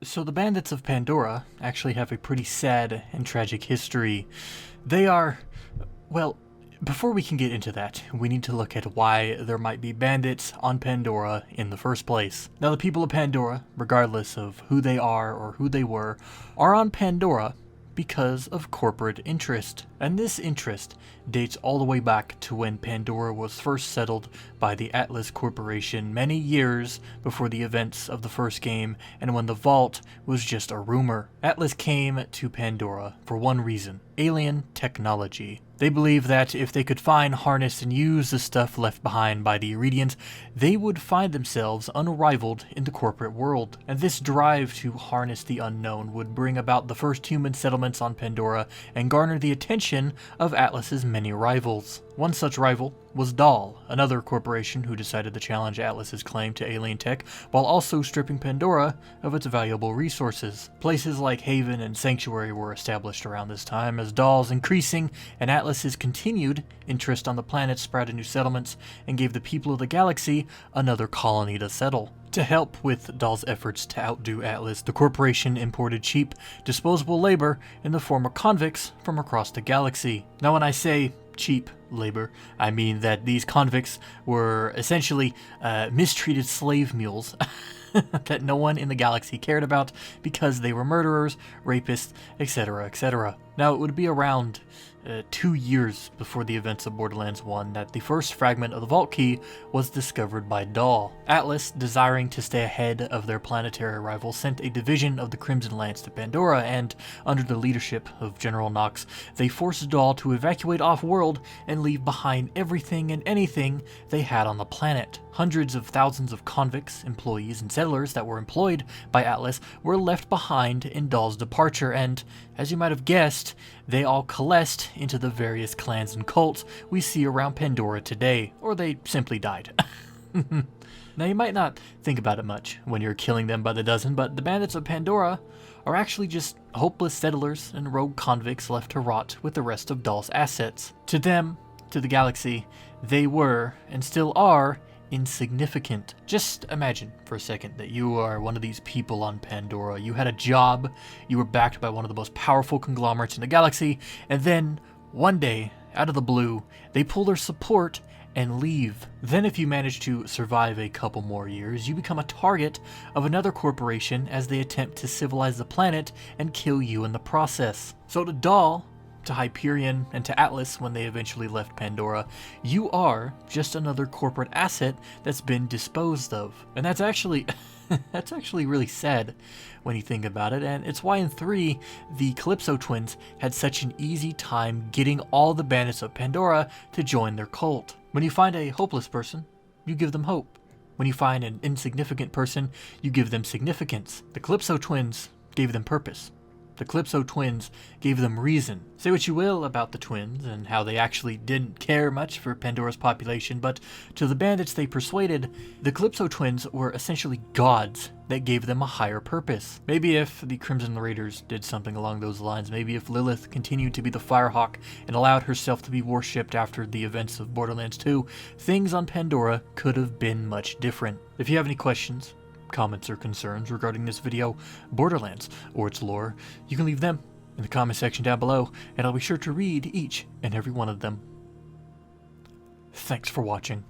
So the Bandits of Pandora actually have a pretty sad and tragic history. They are, well, before we can get into that, we need to look at why there might be bandits on Pandora in the first place. Now the people of Pandora, regardless of who they are or who they were, are on Pandora because of corporate interest. And this interest dates all the way back to when Pandora was first settled by the Atlas Corporation many years before the events of the first game, and when the vault was just a rumor. Atlas came to Pandora for one reason: alien technology. They believe that if they could find, harness, and use the stuff left behind by the Iridians, they would find themselves unrivaled in the corporate world. And this drive to harness the unknown would bring about the first human settlements on Pandora and garner the attention of Atlas's many rivals. One such rival was Dahl, another corporation who decided to challenge Atlas's claim to alien tech while also stripping Pandora of its valuable resources. Places like Haven and Sanctuary were established around this time as Dahl's increasing and Atlas's continued interest on the planet sprouted new settlements and gave the people of the galaxy another colony to settle. To help with Dahl's efforts to outdo Atlas, the corporation imported cheap, disposable labor in the form of convicts from across the galaxy. Now when I say cheap labor, I mean that these convicts were essentially mistreated slave mules that no one in the galaxy cared about because they were murderers, rapists, etc., etc. Now it would be around 2 years before the events of Borderlands 1 that the first fragment of the Vault Key was discovered by Dahl. Atlas, desiring to stay ahead of their planetary rival, sent a division of the Crimson Lance to Pandora, and under the leadership of General Knox, they forced Dahl to evacuate off-world and leave behind everything and anything they had on the planet. Hundreds of thousands of convicts, employees, and settlers that were employed by Atlas were left behind in Dahl's departure, and, as you might have guessed, they all coalesced into the various clans and cults we see around Pandora today, or they simply died. Now you might not think about it much when you're killing them by the dozen, but the Bandits of Pandora are actually just hopeless settlers and rogue convicts left to rot with the rest of Dahl's assets. To them, to the galaxy, they were, and still are, insignificant. Just imagine for a second that you are one of these people on Pandora. You had a job, you were backed by one of the most powerful conglomerates in the galaxy, and then one day, out of the blue, they pull their support and leave. Then if you manage to survive a couple more years, you become a target of another corporation as they attempt to civilize the planet and kill you in the process. So to Dahl, to Hyperion, and to Atlas when they eventually left Pandora, you are just another corporate asset that's been disposed of. And that's actually that's actually really sad when you think about it, and it's why in 3, the Calypso twins had such an easy time getting all the bandits of Pandora to join their cult. When you find a hopeless person, you give them hope. When you find an insignificant person, you give them significance. The Calypso twins gave them purpose. The Calypso twins gave them reason. Say what you will about the twins and how they actually didn't care much for Pandora's population, but to the bandits they persuaded, the Calypso twins were essentially gods that gave them a higher purpose. Maybe if the Crimson Raiders did something along those lines, maybe if Lilith continued to be the Firehawk and allowed herself to be worshipped after the events of Borderlands 2, things on Pandora could have been much different. If you have any questions, comments, or concerns regarding this video, Borderlands, or its lore, you can leave them in the comment section down below, and I'll be sure to read each and every one of them. Thanks for watching.